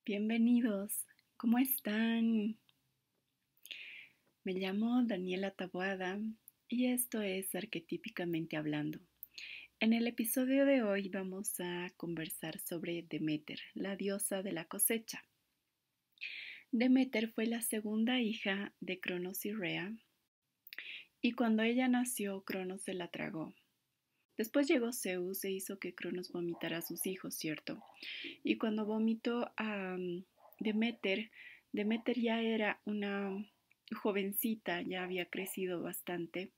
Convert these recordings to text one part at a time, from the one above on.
Bienvenidos, ¿cómo están? Me llamo Daniela Taboada y esto es Arquetípicamente Hablando. En el episodio de hoy vamos a conversar sobre Deméter, la diosa de la cosecha. Deméter fue la segunda hija de Cronos y Rea, y cuando ella nació, Cronos se la tragó. Después llegó Zeus e hizo que Cronos vomitara a sus hijos, ¿cierto? Y cuando vomitó a Deméter, Deméter ya era una jovencita, ya había crecido bastante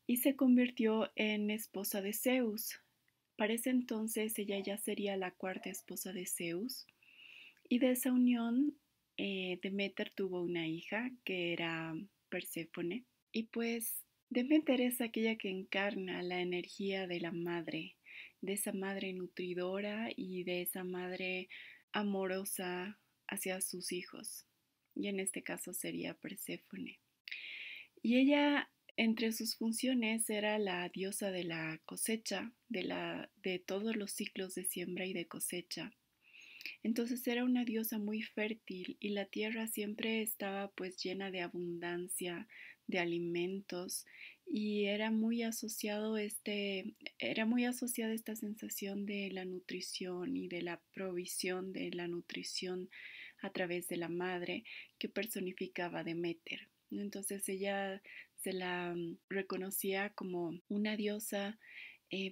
y se convirtió en esposa de Zeus. Para ese entonces ella ya sería la cuarta esposa de Zeus y de esa unión Deméter tuvo una hija que era Perséfone y pues Deméter es aquella que encarna la energía de la madre, de esa madre nutridora y de esa madre amorosa hacia sus hijos. Y en este caso sería Perséfone. Y ella, entre sus funciones, era la diosa de la cosecha, de todos los ciclos de siembra y de cosecha. Entonces era una diosa muy fértil y la tierra siempre estaba pues llena de abundancia de alimentos y era muy asociada esta sensación de la nutrición y de la provisión de la nutrición a través de la madre que personificaba Deméter. Entonces ella se la reconocía como una diosa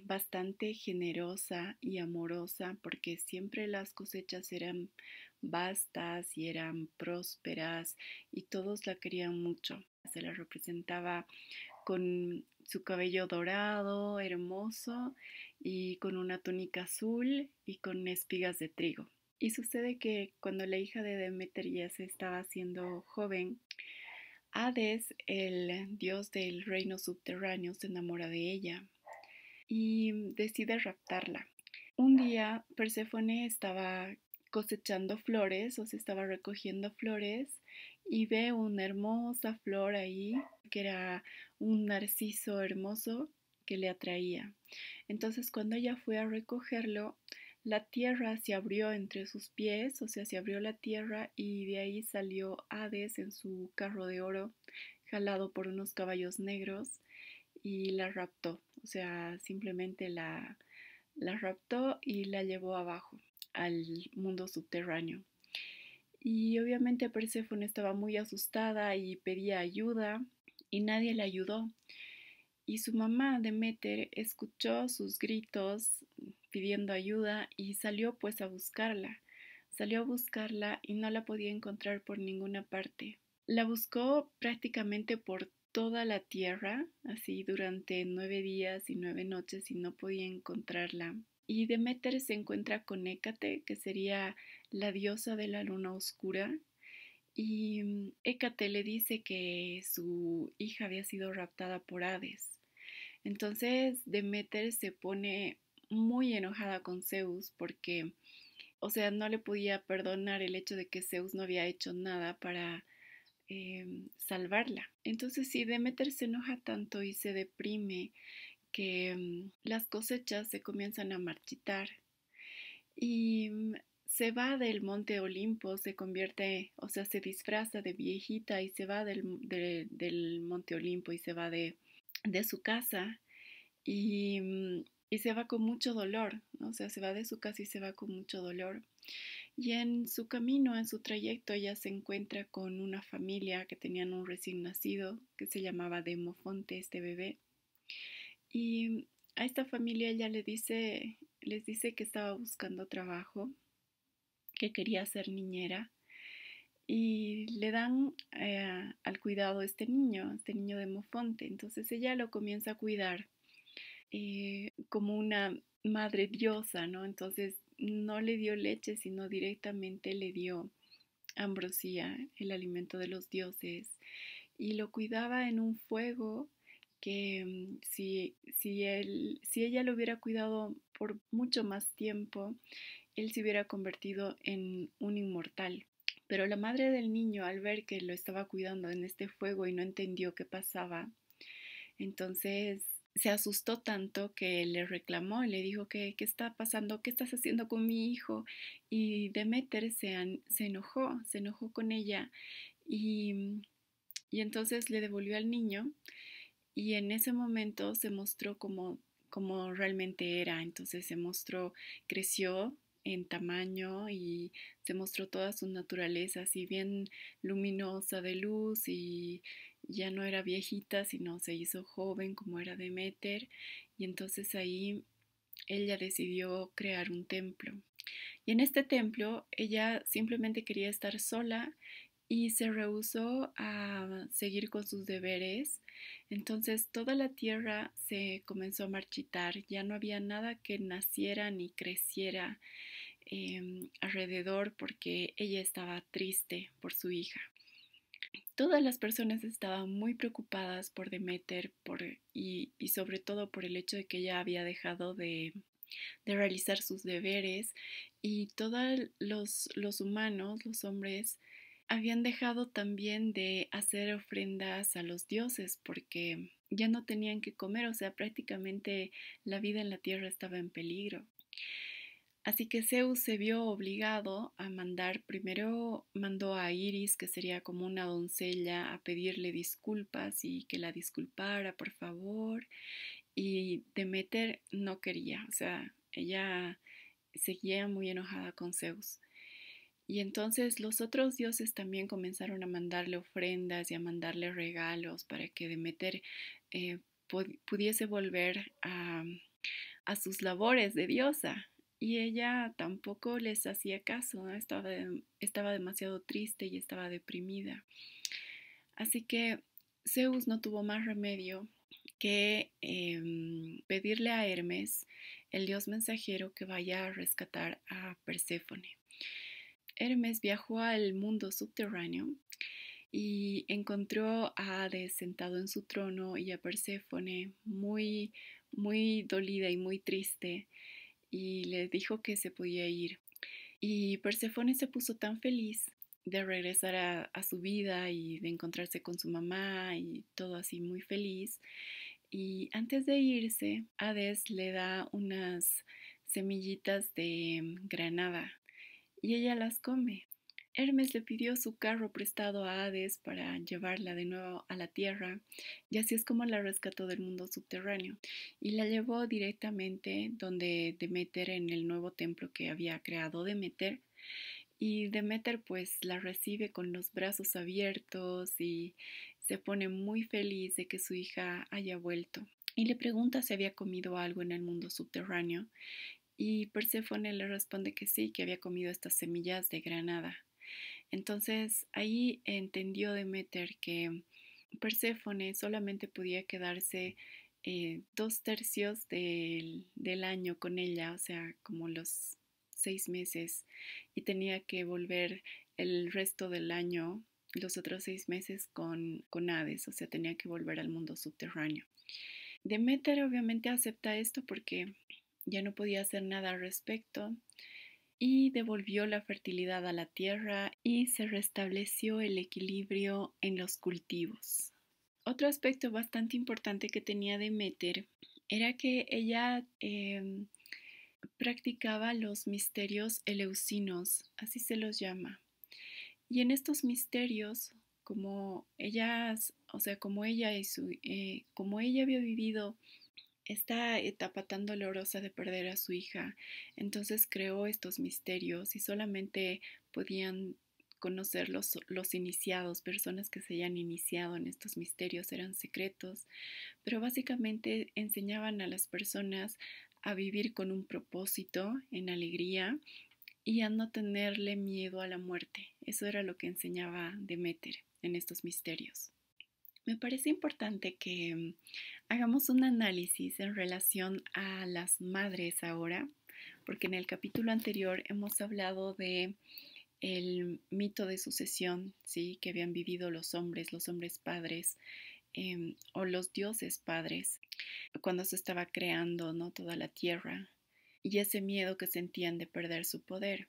bastante generosa y amorosa porque siempre las cosechas eran vastas y eran prósperas y todos la querían mucho. Se la representaba con su cabello dorado, hermoso y con una túnica azul y con espigas de trigo. Y sucede que cuando la hija de Demeter ya se estaba haciendo joven, Hades, el dios del reino subterráneo, se enamora de ella y decide raptarla. Un día Perséfone estaba cosechando flores, o se estaba recogiendo flores, y ve una hermosa flor ahí, que era un narciso hermoso que le atraía. Entonces cuando ella fue a recogerlo, la tierra se abrió entre sus pies, o sea, se abrió la tierra y de ahí salió Hades en su carro de oro, jalado por unos caballos negros y la raptó, o sea, simplemente la raptó y la llevó abajo al mundo subterráneo. Y obviamente Perséfone estaba muy asustada y pedía ayuda y nadie le ayudó. Y su mamá Deméter escuchó sus gritos pidiendo ayuda y salió pues a buscarla. Salió a buscarla y no la podía encontrar por ninguna parte. La buscó prácticamente por toda la tierra, así durante 9 días y 9 noches y no podía encontrarla. Y Deméter se encuentra con Hécate, que sería la diosa de la luna oscura, y Hécate le dice que su hija había sido raptada por Hades. Entonces Deméter se pone muy enojada con Zeus porque, o sea, no le podía perdonar el hecho de que Zeus no había hecho nada para salvarla. Entonces, si Deméter se enoja tanto y se deprime que las cosechas se comienzan a marchitar y se va del monte Olimpo, se convierte, o sea, se disfraza de viejita y se va del monte Olimpo y se va de su casa y se va con mucho dolor, ¿no? O sea, se va de su casa y se va con mucho dolor. Y en su camino, en su trayecto, ella se encuentra con una familia que tenían un recién nacido que se llamaba Demofonte, este bebé. Y a esta familia ella les dice que estaba buscando trabajo, que quería ser niñera y le dan al cuidado este niño Demofonte. Entonces ella lo comienza a cuidar como una madre diosa, ¿no? Entonces no le dio leche, sino directamente le dio ambrosía, el alimento de los dioses, y lo cuidaba en un fuego que si ella lo hubiera cuidado por mucho más tiempo, él se hubiera convertido en un inmortal. Pero la madre del niño, al ver que lo estaba cuidando en este fuego y no entendió qué pasaba, entonces se asustó tanto que le reclamó y le dijo qué está pasando, qué estás haciendo con mi hijo. Y Deméter se enojó con ella y, y entonces le devolvió al niño y en ese momento se mostró como realmente era. Entonces se mostró, creció en tamaño y se mostró toda su naturaleza, así bien luminosa de luz y ya no era viejita, sino se hizo joven como era Deméter. Y entonces ahí ella decidió crear un templo. Y en este templo ella simplemente quería estar sola y se rehusó a seguir con sus deberes. Entonces toda la tierra se comenzó a marchitar, ya no había nada que naciera ni creciera alrededor porque ella estaba triste por su hija. Todas las personas estaban muy preocupadas por Deméter y sobre todo por el hecho de que ella había dejado de realizar sus deberes y todos los humanos, los hombres, habían dejado también de hacer ofrendas a los dioses porque ya no tenían que comer, o sea, prácticamente la vida en la tierra estaba en peligro. Así que Zeus se vio obligado a primero mandó a Iris, que sería como una doncella, a pedirle disculpas y que la disculpara, por favor. Y Deméter no quería, o sea, ella seguía muy enojada con Zeus. Y entonces los otros dioses también comenzaron a mandarle ofrendas y a mandarle regalos para que Deméter eh, pudiese volver a sus labores de diosa. Y ella tampoco les hacía caso, ¿no? Estaba demasiado triste y estaba deprimida. Así que Zeus no tuvo más remedio que pedirle a Hermes, el dios mensajero, que vaya a rescatar a Perséfone. Hermes viajó al mundo subterráneo y encontró a Hades sentado en su trono y a Perséfone muy dolida y muy triste y le dijo que se podía ir. Y Perséfone se puso tan feliz de regresar a su vida y de encontrarse con su mamá y todo así muy feliz. Y antes de irse, Hades le da unas semillitas de granada y ella las come. Hermes le pidió su carro prestado a Hades para llevarla de nuevo a la tierra y así es como la rescató del mundo subterráneo y la llevó directamente donde Deméter, en el nuevo templo que había creado Deméter, y Deméter pues la recibe con los brazos abiertos y se pone muy feliz de que su hija haya vuelto y le pregunta si había comido algo en el mundo subterráneo y Perséfone le responde que sí, que había comido estas semillas de granada. Entonces ahí entendió Deméter que Perséfone solamente podía quedarse 2/3 del año con ella, o sea, como los 6 meses, y tenía que volver el resto del año, los otros 6 meses con Hades, o sea, tenía que volver al mundo subterráneo. Deméter obviamente acepta esto porque ya no podía hacer nada al respecto y devolvió la fertilidad a la tierra y se restableció el equilibrio en los cultivos. Otro aspecto bastante importante que tenía Deméter era que ella practicaba los misterios eleusinos, así se los llama. Y en estos misterios, como ellas, o sea, como ella había vivido esta etapa tan dolorosa de perder a su hija, entonces creó estos misterios y solamente podían conocer los iniciados, personas que se hayan iniciado en estos misterios, eran secretos, pero básicamente enseñaban a las personas a vivir con un propósito, en alegría y a no tenerle miedo a la muerte. Eso era lo que enseñaba Deméter en estos misterios. Me parece importante que hagamos un análisis en relación a las madres ahora, porque en el capítulo anterior hemos hablado de el mito de sucesión, ¿sí? Que habían vivido los hombres padres o los dioses padres cuando se estaba creando, ¿no? Toda la tierra y ese miedo que sentían de perder su poder.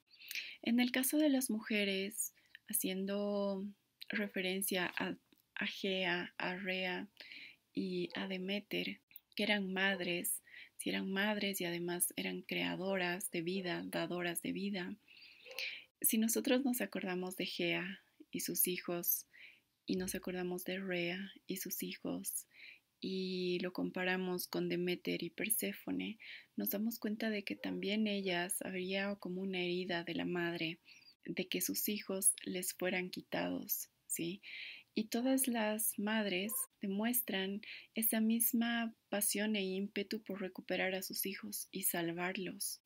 En el caso de las mujeres, haciendo referencia a Gea, a Rea y a Deméter, que eran madres, si eran madres y además eran creadoras de vida, dadoras de vida. Si nosotros nos acordamos de Gea y sus hijos y nos acordamos de Rea y sus hijos y lo comparamos con Deméter y Perséfone, nos damos cuenta de que también ellas habría como una herida de la madre, de que sus hijos les fueran quitados, ¿sí? Y todas las madres demuestran esa misma pasión e ímpetu por recuperar a sus hijos y salvarlos.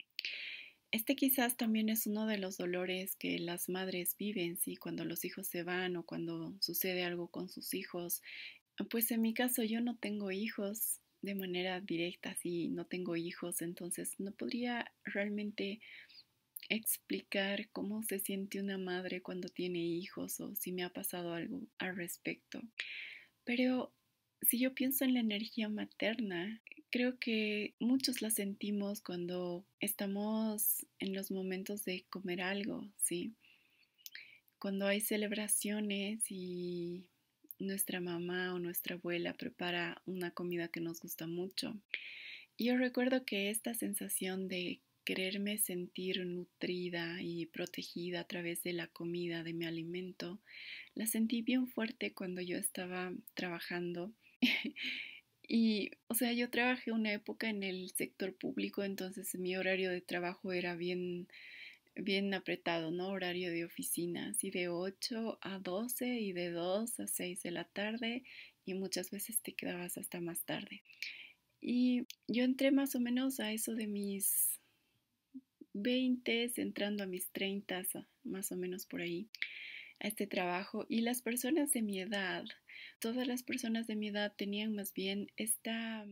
Este quizás también es uno de los dolores que las madres viven, ¿sí? Cuando los hijos se van o cuando sucede algo con sus hijos. Pues en mi caso yo no tengo hijos de manera directa, sí, no tengo hijos, entonces no podría realmente explicar cómo se siente una madre cuando tiene hijos o si me ha pasado algo al respecto. Pero si yo pienso en la energía materna, creo que muchos la sentimos cuando estamos en los momentos de comer algo, ¿sí? Cuando hay celebraciones y nuestra mamá o nuestra abuela prepara una comida que nos gusta mucho. Y yo recuerdo que esta sensación de quererme sentir nutrida y protegida a través de la comida, de mi alimento, la sentí bien fuerte cuando yo estaba trabajando. Y, o sea, yo trabajé una época en el sector público, entonces mi horario de trabajo era bien apretado, ¿no? Horario de oficina, así de 8 a 12 y de 2 a 6 de la tarde y muchas veces te quedabas hasta más tarde. Y yo entré más o menos a eso de mis 20, entrando a mis 30, más o menos por ahí, a este trabajo. Y las personas de mi edad, todas las personas de mi edad tenían más bien esta